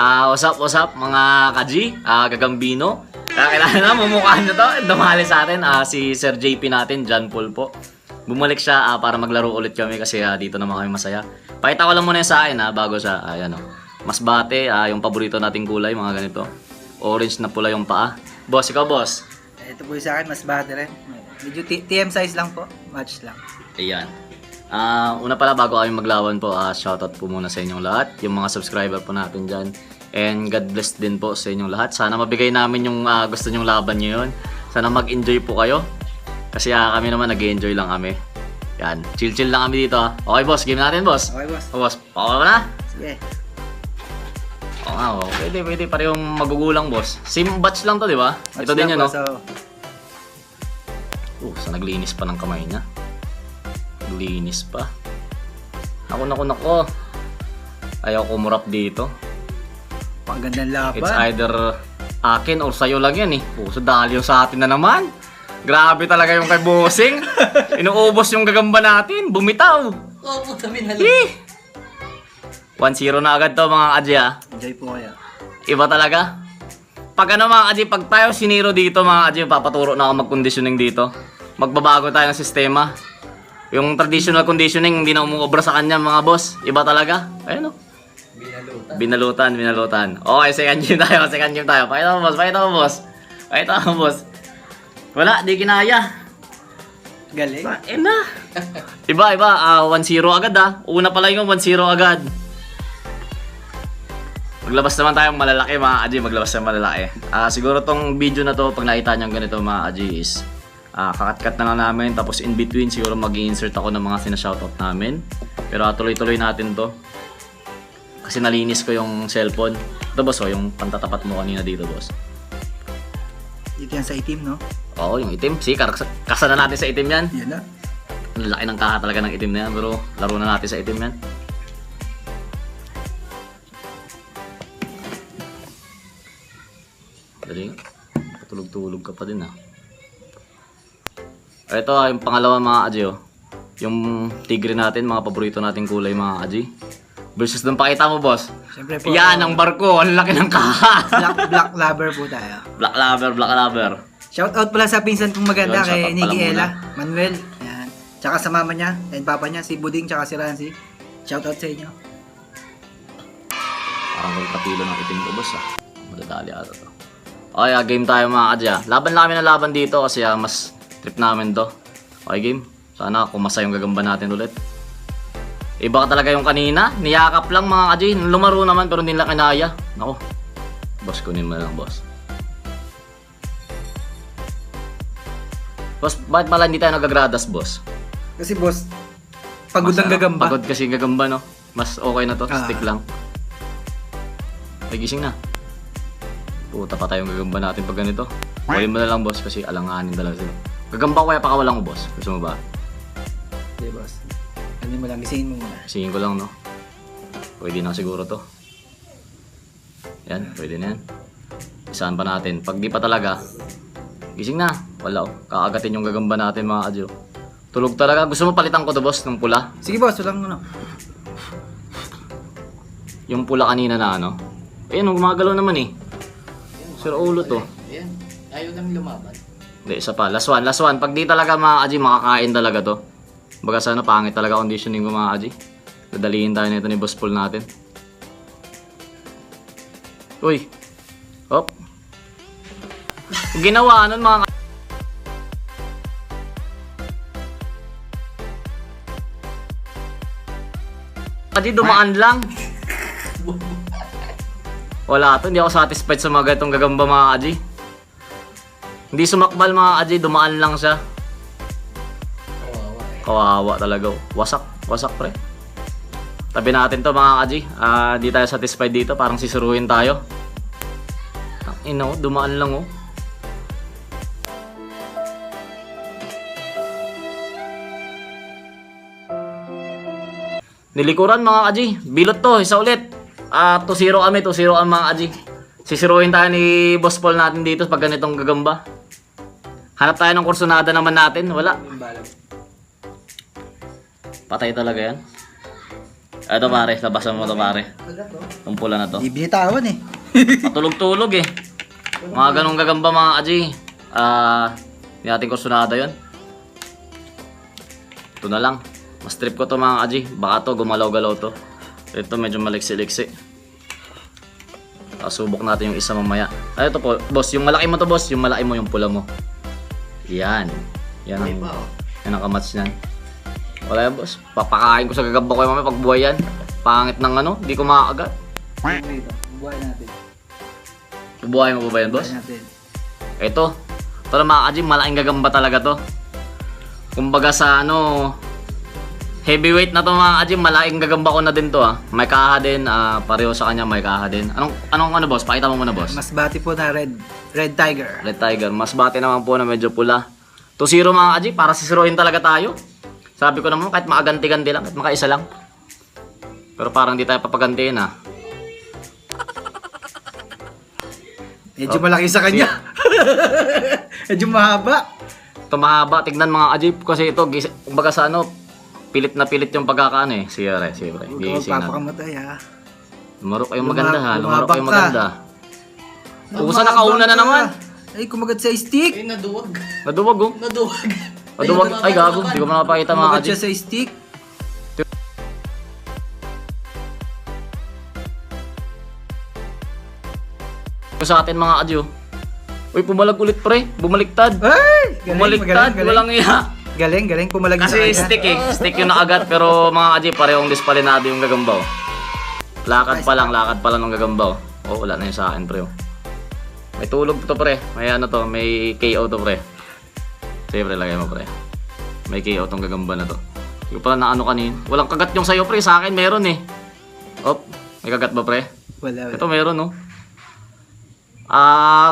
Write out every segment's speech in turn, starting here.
What's up mga kaji, gagambino. Kailangan na mumukhaan nyo to. Dumali sa atin, si Sir JP natin, John Paul po. Bumalik siya para maglaro ulit kami kasi dito naman kami masaya. Pakita ko lang muna sa akin bago siya, ayan masbate, yung paborito nating kulay, mga ganito. Orange na pula yung paa. Boss, ikaw boss. Ito po sa akin, masbate rin. Medyo TM size lang po, match lang. Ayan. Una pala bago kami maglawan po, shoutout po muna sa inyong lahat, yung mga subscriber po natin dyan. And God bless din po sa inyong lahat. Sana mabigay namin yung gusto nyong laban nyo yun. Sana mag-enjoy po kayo. Kasi kami naman nag-enjoy lang kami. Yan, chill-chill lang kami dito Okay boss, game natin boss. Okay boss. Boss, okay ba na? Sige. Pwede parehong magugulang boss. Same batch lang to, di ba? Ito din yun, no? So naglinis pa ng kamay niya. Naglinis pa. Nako. Ayaw ko umurap dito. Panggandang laban. It's either akin or sa'yo lang yan eh. So dahil yung sa atin na naman. Grabe talaga yung kay Bossing. Inuubos yung gagamba natin. Bumitaw. Puta, minalo. 1-0 na agad to mga kaji Enjoy po kayo. Iba talaga. Pag mga kaji, pag tayo siniro dito mga kaji, papaturo na ako mag-conditioning dito. Magbabago tayo ng sistema. Yung traditional conditioning, hindi na umuobra sa kanya mga boss. Iba talaga. Ayun Binalutan. Okay, second game tayo. Pakita mo boss. Wala, di kinaya. Galing. Iba, 1-0 agad Una pala yung 1-0 agad. Maglabas naman tayong malalaki mga kaji, siguro tong video na to, pag nakita nyo ganito mga kaji is kakat-cut na lang namin, tapos in between siguro mag-i-insert ako ng mga sinashoutout namin. Pero tuloy-tuloy natin to. Kasi nalinis ko yung cellphone. Ito boss, yung pantatapat mo kanina dito boss. Dito yan sa itim, no? Oo, yung itim. Kasana natin sa itim yan. Yan na. Ang laki ng kaha talaga ng itim na yan, pero laro na natin sa itim yan. Dali, patulog-tulog ka pa din Ito yung pangalawa mga kaji yung tigre natin, mga paborito nating kulay mga kaji. Versus doon pakita mo boss. Siyempre po. Yan ang barko, ang laki ng kaha. Black lover po tayo. Black lover. Shoutout pala sa pinsan kong maganda Yun, kay shoutout Niggy pala Ella, Manuel. Yan. Tsaka sa mama niya, and papa niya, si Buding, tsaka si Rancy. Shoutout sa inyo. Parang kapilo ng itim ko boss Madadali ata to. Okay, game tayo mga kadya. Laban lang kami na laban dito kasi mas trip namin to. Okay game. Sana kumasa yung gagamba natin ulit. Iba ka talaga yung kanina. Niyakap lang mga kadya. Lumaro naman pero hindi lang kinaya. Nako. Boss, kunin mo na lang boss. Boss, bakit pala hindi tayo nagagradas boss? Kasi boss, pagod ang gagamba. Pagod kasi yung gagamba no. Mas okay na to. Stick lang. Ay, gising na. Puta pa tayong gagamba natin pag ganito. Kunin mo na lang boss kasi alanganin talaga sila. Gagamba ko kaya pakawalan ko boss. Gusto mo ba? Hindi boss. Ano mo lang, gisingin mo muna. Gisingin ko lang no. Pwede na siguro to. Yan, pwede na yan. Isaan pa natin. Pag di pa talaga, gising na. Wala Kaagatin yung gagamba natin mga kadyo. Tulog talaga. Gusto mo palitan ko to boss ng pula? Sige boss, walang ano. Yung pula kanina na Ayun, gumagalaw naman Sir ulo to. Ayan. Ayaw nang lumaban. Hindi, isa pa. Last one. Pag di talaga mga kaji, makakain talaga to. Baga sana pangit talaga conditioning ko mga kaji. Dadalihin tayo nito ni Boss Paul natin. Uy. Hop. Ginawa nun mga kaji, dumaan lang. Wala to, hindi ako satisfied sa mga ganitong gagamba mga kaji. Hindi sumakbal mga kaji, dumaan lang siya. Kawawa talaga. Wasak pre. Tabi natin to mga kaji. Di tayo satisfied dito, parang sisuruhin tayo. Dumaan lang Nilikuran mga kaji. Bilot to, isa ulit. 2-0 kami mga kaji. Sisiruhin tayo ni Boss Paul natin dito pag ganitong gagamba. Hanap tayo ng kursunada naman natin. Wala. Patay talaga yan. Ito pare, labasan mo to pare. Itong pula na to. Di binitawan eh. Matulog-tulog eh. Mga ganong gagamba mga kaji. Hindi natin kursunada yun. Ito na lang. Mas trip ko to mga kaji. Baka to, gumalaw-galaw to. Ito medyo maliksi-liksi. Subok natin yung isa mamaya. Ito po, boss. Yung malaki mo to boss. Yung malaki mo, yung pula mo. Yan. Yan ang kamatch niyan. Wala yan boss. Papakain ko sa gagamba ko yung mamaya pag buhay yan. Pangit ng ano. Hindi ko makakagat. Buhay natin. Bubuhay mo ba yan boss? Buhay natin. Ito. Ito na mga kaji. Malaking gagamba talaga to. Kumbaga sa ano, heavyweight na to mga kaji. Malaking gagamba ko na din to May kaha din. Pareho sa kanya may kaha din. Anong ano boss? Pakita mo muna boss. Mas bati po na red tiger. Red Tiger. Mas bati naman po na medyo pula. 2-0 mga kaji. Para sisiruhin talaga tayo. Sabi ko naman kahit makaganti-ganti lang. Kahit makaisa lang. Pero parang di tayo papagantiin Medyo malaki sa kanya. Medyo mahaba. Ito mahaba. Tignan mga kaji. Kasi ito, kumbaga sa ano, pilit na pilit yung pagkakaano eh. Siyempre. Huwag Gigising natin. papakamatay Lumarok kayong maganda ha. Lumarok lumabak kayong ka. maganda. Usa nakauna na naman. Ay, kumagat sa stick. Naduwag. Naduwag oh. Naduwag. Naduwag. Ay gago. Hindi ko man napakita mga Kumagat kaji. siya sa stick. Sa atin mga kaji oh. Uy, pumalag ulit pre. Bumaliktad. Ay! Bumaliktad. Walang iya. Galing. Pumalag Kasi stick eh. Stick yung nakagat pero mga kaji parehong dispalinado yung gagamba oh. Lakad pa lang ng gagamba oh. Oh, wala na yun sa akin pre oh. May tulog to pre. May ano to, may KO to pre. Sige pre, lagay mo pre. May KO tong gagamba na to. Hindi ko pala na ano kanin. Walang kagat yung sayo pre, sa akin meron eh. Op, may kagat ba pre? Wala. Ito meron oh.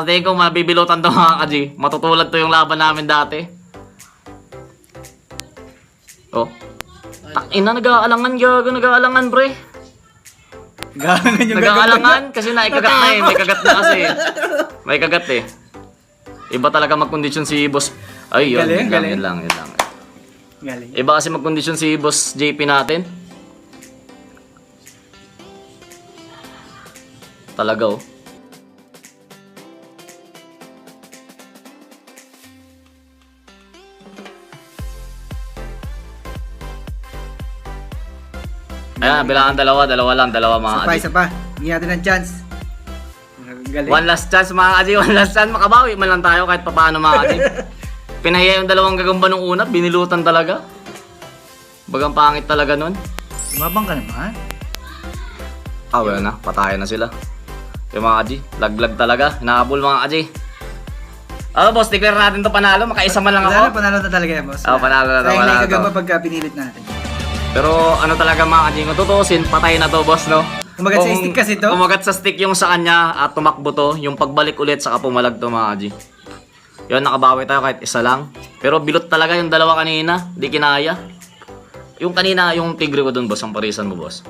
Tingin ko mabibilutan to mga kaji. Matutulad to yung laban namin dati. Oh. Ina, nag-aalangan pre. Galangan yung Nag-aalangan kasi naikagat na eh. May kagat na kasi. May kagat eh. Iba talaga magkondisyon si boss. Ay, yun. Galing. Yun lang. Galing. Iba kasi magkondisyon si boss JP natin. Talaga oh. Ayan, bilangan dalawa mga Isa pa. Bigyan natin ng chance. Galing. One last chance mga kaji, one last chance. Makabawi man lang tayo kahit papaano mga kaji. Pinahiya yung dalawang gagamba nung una, binilutan talaga. Bagang pangit talaga nun. Umabang ka naman. Wala na, patayan na sila. Yung mga kaji, laglag talaga. Hinahabol mga kaji. Boss, declare natin to panalo. Makaisa man lang ako. Panalo na talaga yan, boss. Panalo na to. Sayang na Panalo yung to. kagamba pagka pinilit natin. Pero ano talaga mga kaji, kung tutusin, patay na to boss, no? Kumagat sa stick kasi to? Kumagat sa stick yung sa kanya at tumakbo to. Yung pagbalik ulit, saka pumalag to mga kaji. Yun, nakabawi tayo kahit isa lang. Pero bilot talaga yung dalawa kanina. Di kinaya. Yung kanina, yung tigre ko dun, boss. Ang parisan mo, boss.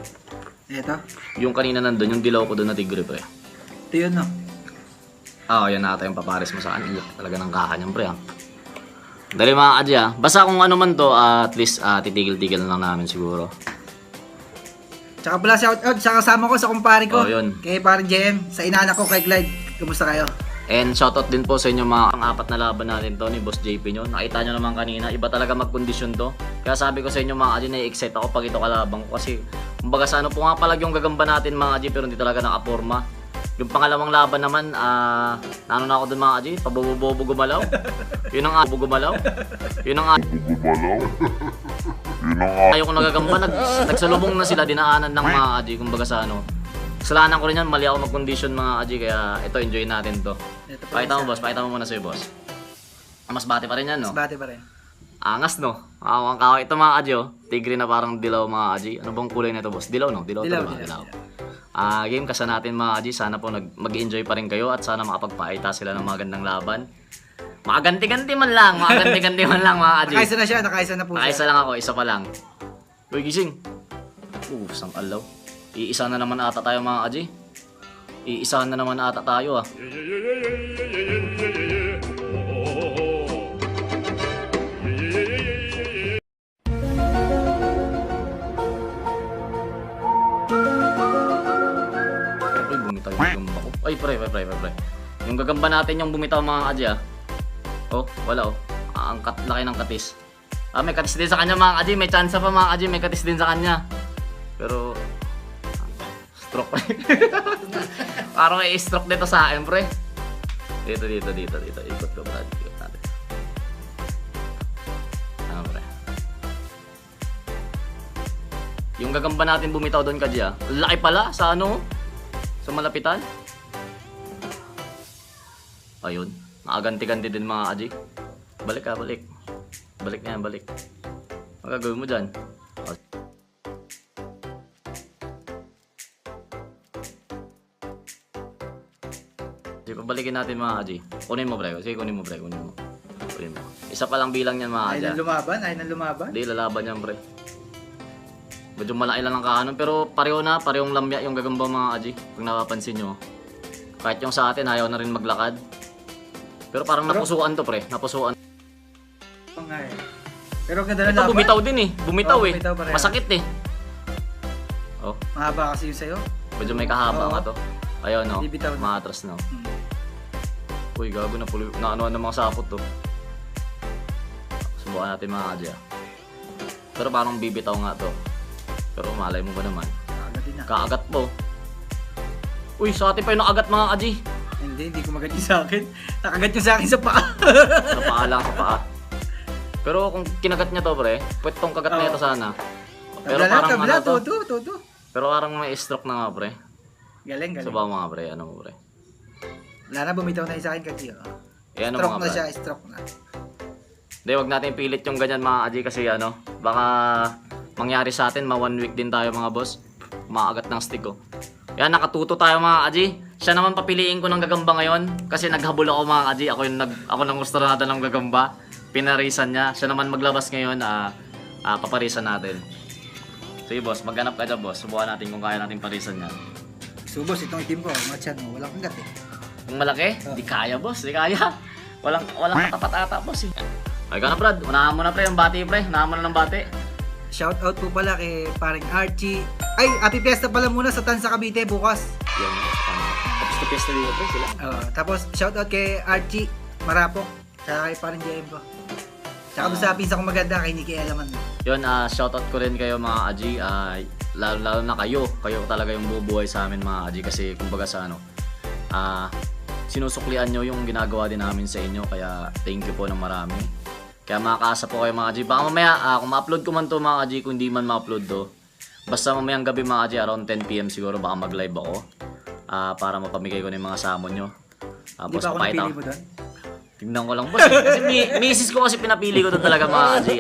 Eto. Yung kanina nandun, yung dilaw ko dun na tigre, pre. Ito yun, no? Yan ata yung papares mo sa kanila. Talaga ng kaka niyan, pre, Dali mga kaji, Basta kung ano man to, at least titigil-tigil na lang namin siguro. Tsaka pala shout out sa kasama ko, sa kumpare ko. Yun. Kay parang JM, sa inaanak ko kay Clyde. Kumusta kayo? And shoutout din po sa inyo mga pang-apat na laban natin to ni Boss JP nyo. Nakita nyo naman kanina, iba talaga magkondisyon to. Kaya sabi ko sa inyo mga kaji, na-excite ako pag ito kalabang ko. Kasi kumbaga sa ano po nga palag yung gagamba natin mga kaji, pero hindi talaga nakaporma. Yung pangalawang laban naman, ano na ako dun mga kaji, pabubobo gumalaw. Yun ang gumalaw. Yun ang ayaw ko nagagamba, nagsalubong na sila, dinaanan ng mga kaji, kumbaga sa ano. Kasalanan ko rin yan, mali ako mag-condition mga kaji, kaya ito, enjoy natin to. Pakita mo boss, pakita mo muna sa'yo boss. Mas bati pa rin yan, no? Mas bate pa rin. Angas, no? Ang kaway ito mga kaji, tigre na parang dilaw mga kaji. Ano bang kulay nito boss? Dilaw, no? Dilaw. Game kasa natin mga kaji, sana po mag-enjoy pa rin kayo at sana makapagpaita sila ng magandang laban. Makaganti-ganti man lang mga kaji. Nakaisa na siya, nakaisa na po siya. Nakaisa lang ako, isa pa lang. Uy, gising. Sang alaw. Iisa na naman ata tayo mga kaji. Iisa na naman ata tayo Ay, pre. Yung gagamba natin yung bumitaw mga kadji ah. Oh, wala oh. Ang laki ng katis. May katis din sa kanya mga kadji. May chance pa mga kadji. May katis din sa kanya. Pero, stroke pre. Parang may stroke dito sa akin pre. Dito. Ikot ko Brad. Ikot natin. Pre. Yung gagamba natin bumitaw doon kadji ah. Laki pala sa ano? Sa malapitan. Ayun. Nakaganti-ganti din mga kadji. Balik. Balik na yan, balik. Ang gagawin mo dyan? Sige, pabalikin natin mga kadji. Kunin mo pre. Sige, kunin mo. Isa pa lang bilang yan mga kadji. Ay nang lumaban? Hindi, lalaban yan pre. Medyo malaki lang ang kahanon pero parehong lamya yung gagamba mga kadji. Kung napapansin nyo. Kahit yung sa atin ayaw na rin maglakad. Pero parang napusuan to pre. Napusuan. Pero ganda na Ito laban. bumitaw din eh. Bumitaw Oo, eh. bumitaw pareho. Masakit eh. Oh, Mahaba kasi yung sa'yo. medyo may kahaba Oo. nga to. Ayun no. Bibitaw na. Maatras no. Uy, gago na pulo. Naanoan ng mga sapot to. Subukan natin mga kadji ah. Pero parang bibitaw nga to. Pero malay mo ba naman? Agad din na. Kaagat po. Uy, sa atin pa yung nakagat mga kadji. Hindi ko magat yung sa akin. Nakagat yung sa akin sa paa. Sa paa lang, sa paa. Pero kung kinagat niya to pre, pwede tong kagat na ito sana. Pero parang Tabla, ano to? todo. Pero parang may stroke na nga pre. Galing. Subukan mga pre, ano mo pre? Wala na, bumitaw na yung sa akin kasi. Ano Stroke mga na pre? siya, stroke na. Hindi, wag natin pilit yung ganyan mga kadji kasi ano, baka mangyari sa atin, 1 week din tayo mga boss. Maagat ng stick ko. Yan, nakatuto tayo mga kadji. Siya naman papiliin ko ng gagamba ngayon kasi naghabol ako mga kadji. Ako nang gusto natin ng gagamba. Pinarisan niya. Siya naman maglabas ngayon, paparisan natin. Sige boss, maghanap ka dyan boss. Subukan natin kung kaya natin parisan niya. Subos, itong itim ko, matchan mo, walang kagat eh. Kung malaki, di kaya boss, di kaya. Walang katapat ata boss eh. Ay ka na Brad, unahan mo na pre yung bati pre. Unahan mo na ng bati. Shout out po pala kay paring Archie. Ay, happy fiesta pala muna sa Tansa Cavite bukas. Yan. Tapos na piyesta dito pre sila. Tapos shout out kay Archie Marapok. Tsaka kay paring JM ko. Tsaka doon sa pinsa kong maganda kay Nikki Elaman. Yun, shoutout ko rin kayo mga kadji. Lalo na kayo. Kayo talaga yung bubuhay sa amin mga kadji. Kasi kumbaga sa ano, sinusuklian nyo yung ginagawa din namin sa inyo. Kaya thank you po ng marami. Kaya makakaasa po kayo mga kadji. Baka mamaya, kung ma-upload ko man to mga kadji, kung hindi man ma-upload to, basta mamayang gabi mga kadji, around 10 PM siguro baka mag-live ako. Para mapamigay ko ng mga samon nyo. Di ba ako napili mo doon? Tignan ko lang boss eh. Kasi misis ko kasi pinapili ko to talaga mga kadji.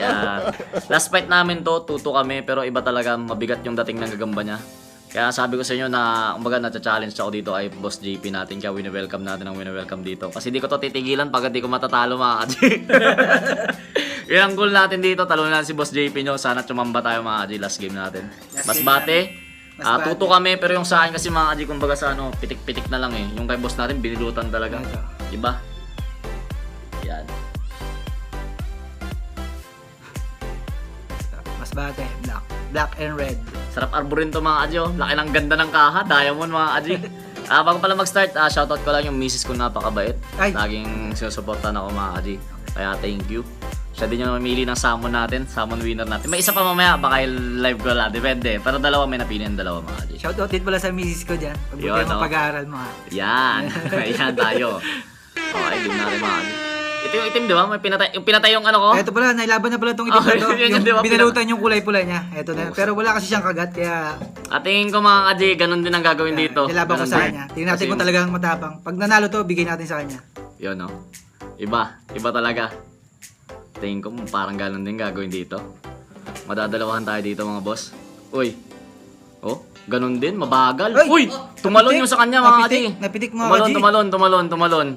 Last fight namin to, tuto kami. Pero iba talaga, mabigat yung dating ng gagamba niya. Kaya sabi ko sa inyo na, kumbaga na-challenge ako dito ay Boss JP natin. Kaya wini-welcome natin ang wini-welcome dito. Kasi di ko to titigilan pag di ko matatalo mga kadji. Yan ang goal natin dito. Talunan natin si Boss JP nyo. Sana tumamba tayo mga kadji. Last game natin. Mas bate. Tuto kami. Pero yung sa akin kasi mga kadji, kumbaga sa ano, pitik-pitik na lang eh. Yung kay boss natin, binilutan talaga. Diba? Yan. Mas bate, black and red. Sarap arborin to mga kadji oh. Laki ng ganda ng kaha. Diamond mga kadji. Bago pala mag-start, shoutout ko lang yung misis ko napakabait. Ay. Laging sinusuportan ako mga kadji. Kaya thank you. Siya din yung mamili ng salmon natin, salmon winner natin. May isa pa mamaya, baka live ko lang, depende. Pero dalawa, may napili ng dalawa mga kadji. Shout out din pala sa misis ko dyan. Pag Yun, buti mo no? pag-aaral mo ha. Yan. Yan tayo. Okay, game natin mga kadji. Ito yung itim, di ba? May pinatay yung ano ko. Ito pala, nailaban na pala itong itim na to. Yun, Yung di ba? binalutan yung kulay pula niya. Ito na. Pero wala kasi siyang kagat, kaya At tingin ko mga kadji, ganun din ang gagawin dito. nilaban ko Ganun sa din. kanya. Tingnan natin Kasi kung talagang matapang. Pag nanalo to, bigay natin sa kanya. yun no. Iba talaga. Tingin ko parang ganun din gagawin dito. Madadalawahan tayo dito mga boss. Uy. Oh, ganun din, mabagal. Ay! Uy, tumalon Napitik! yung sa kanya mga kadji. Napitik mga kadji. Tumalon.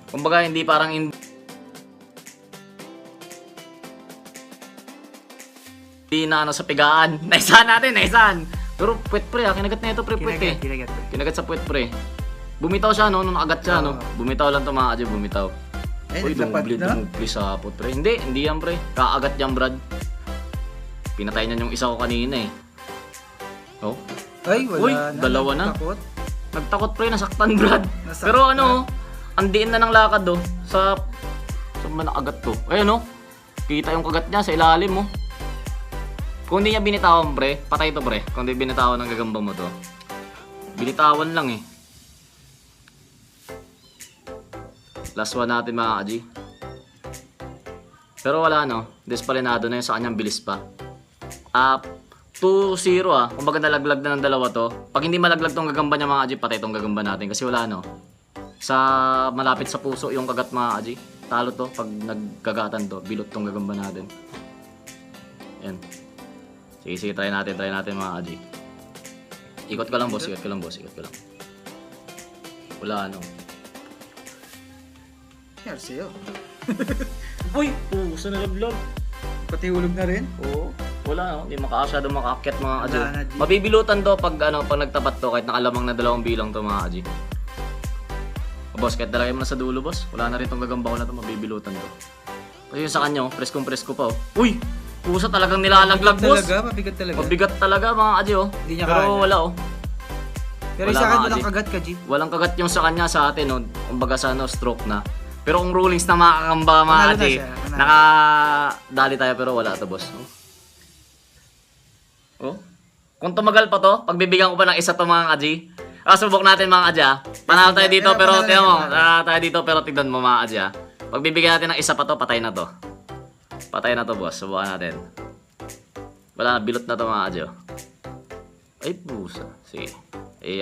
Kumbaga hindi parang hindi na ano sa pigaan. Naisahan natin. Pero puwet pre, kinagat na ito pre, puwet eh. Kinagat sa puwet pre. Bumitaw siya no, nung nakagat siya no. Bumitaw lang to mga kadji, bumitaw. Uy, dumubli sa hapot pre. Hindi yan pre. Kaagat yan Brad. Pinatay niyan yung isa ko kanina eh. Oh. Ay, wala Uy, na. dalawa na. Takot. Nagtakot pre, nasaktan Brad. Nasaktan. Pero ano, andiin na ng lakad oh. Sa man nakagat to. Ayun oh. Kita yung kagat niya sa ilalim oh. Kung hindi niya binitawan pre, patay to pre. Kung hindi binitawan ng gagamba mo to. Binitawan lang eh. Last one natin mga kaji. Pero wala no. Despalinado na yun sa kanyang bilis pa. 2-0 ah. Kung baga nalaglag na ng dalawa to. Pag hindi malaglag tong gagamba niya mga kaji, patay tong gagamba natin. Kasi wala no. Sa malapit sa puso yung kagat mga kaji. Talo to pag nagkagatan to. Bilot tong gagamba natin. Yan. Sige, try natin mga kaji. Ikot ko lang boss. Wala no. Yan sa'yo. Uy! Puso na laglag. Pati hulog na rin. Oo. Wala no. Hindi makaasyado makaakyat mga kaji. Wala na, G. Mabibilutan to pag nagtapat to kahit nakalamang na 2 bilang to mga kaji. Boss, kahit dalagay mo na sa dulo boss. Wala na rin tong gagamba ko na to. Mabibilutan to. Kasi yung sa kanya, presko pa oh. Uy! Pusa talagang nilalaglag boss. Mabigat talaga. Mabigat talaga mga kaji oh. Hindi niya Pero kaya. wala oh. Pero Wala sa akin nga, walang G. kagat ka, G. Walang kagat yung sa kanya sa atin no. Kumbaga sa stroke na. Pero kung rulings na makakamba mga Panalo na kaji, siya, panalo. nakadali tayo pero wala to boss. Oh. Kung tumagal pa to, pagbibigyan ko pa ng isa to mga kaji. Subok natin mga kaji ah. Panalo tayo dito pero Panalo tingnan mo, na. tayo dito pero tignan mo mga kaji ah. Pagbibigyan natin ng isa pa to, patay na to. Patay na to boss, subukan natin. Wala na, bilot na to mga kaji oh. Ay pusa. Sige.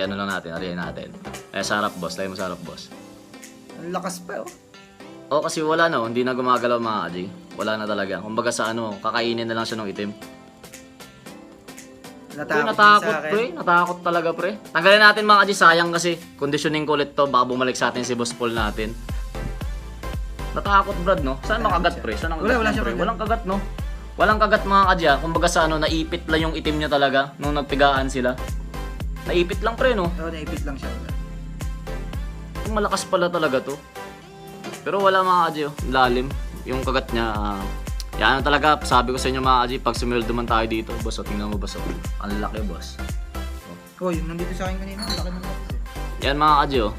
Ano lang natin, ariyan natin. Sarap boss, tayo mo sarap boss. Ang lakas pa, oh. Oo, kasi wala no, hindi na gumagalaw mga kaji. Wala na talaga. Kumbaga sa kakainin na lang siya ng itim. Natakot pre, natakot talaga pre. Tanggalin natin mga kaji, sayang kasi conditioning ko ulit to, baka bumalik sa atin si Boss Paul natin. Natakot Brad no? Saan makagat pre? Saan ang Wala kagat, siya pre? kagat. Walang kagat no? Walang kagat mga kaji ah. Kumbaga sa naipit lang yung itim niya talaga nung nagpigaan sila. Naipit lang pre no? Oo, naipit lang siya. Kung malakas pala talaga to. Pero wala mga kaji oh, lalim. Yung kagat niya, yan talaga, sabi ko sa inyo mga kaji, pag sumildo man tayo dito, boss, tingnan mo boss, ang laki boss. Oh, yung nandito sa akin kanina, ang laki ng lakas eh. Yan mga kaji oh.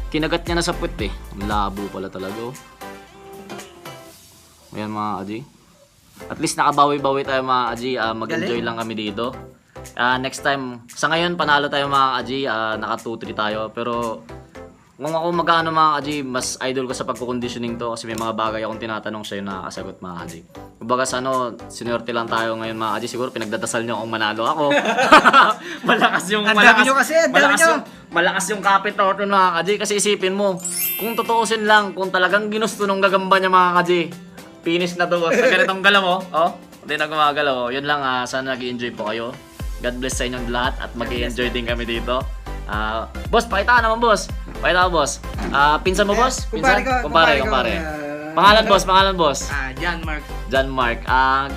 Kinagat niya na sa puwet eh. Ang labo pala talaga oh. Ayan mga kaji. At least nakabawi-bawi tayo mga kaji, mag-enjoy lang kami dito. Next time, sa ngayon panalo tayo mga kaji, naka 2-3 tayo, pero kung ako mag-ano mga kaji, mas idol ko sa pagkukonditioning to kasi may mga bagay akong tinatanong sa'yo na nakakasagot mga kaji. Kumbaga sa sinwerte lang tayo ngayon mga kaji, siguro pinagdadasal nyo akong manalo ako. Malakas yung Ang dami nyo kasi, ang dami nyo. Malakas yung kapit orton mga kaji kasi isipin mo, kung tutuusin lang, kung talagang ginusto nung gagamba niya mga kaji, finish na to boss. Sa ganitong galaw oh, hindi na gumagalaw. Yun lang, sana nag-enjoy po kayo. God bless sa inyong lahat at mag-enjoy din kami dito. Boss, pakita ka naman boss. Pakita ka boss. Pinsan mo boss? Pinsan? Kumpare. Pangalan boss. John Mark.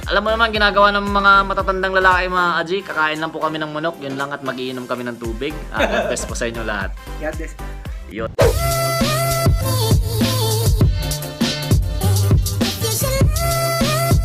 Alam mo naman, ginagawa ng mga matatandang lalaki mga aji. Kakain lang po kami ng manok. Yun lang at magiinom kami ng tubig. God bless po sa inyo lahat. God bless. Yun.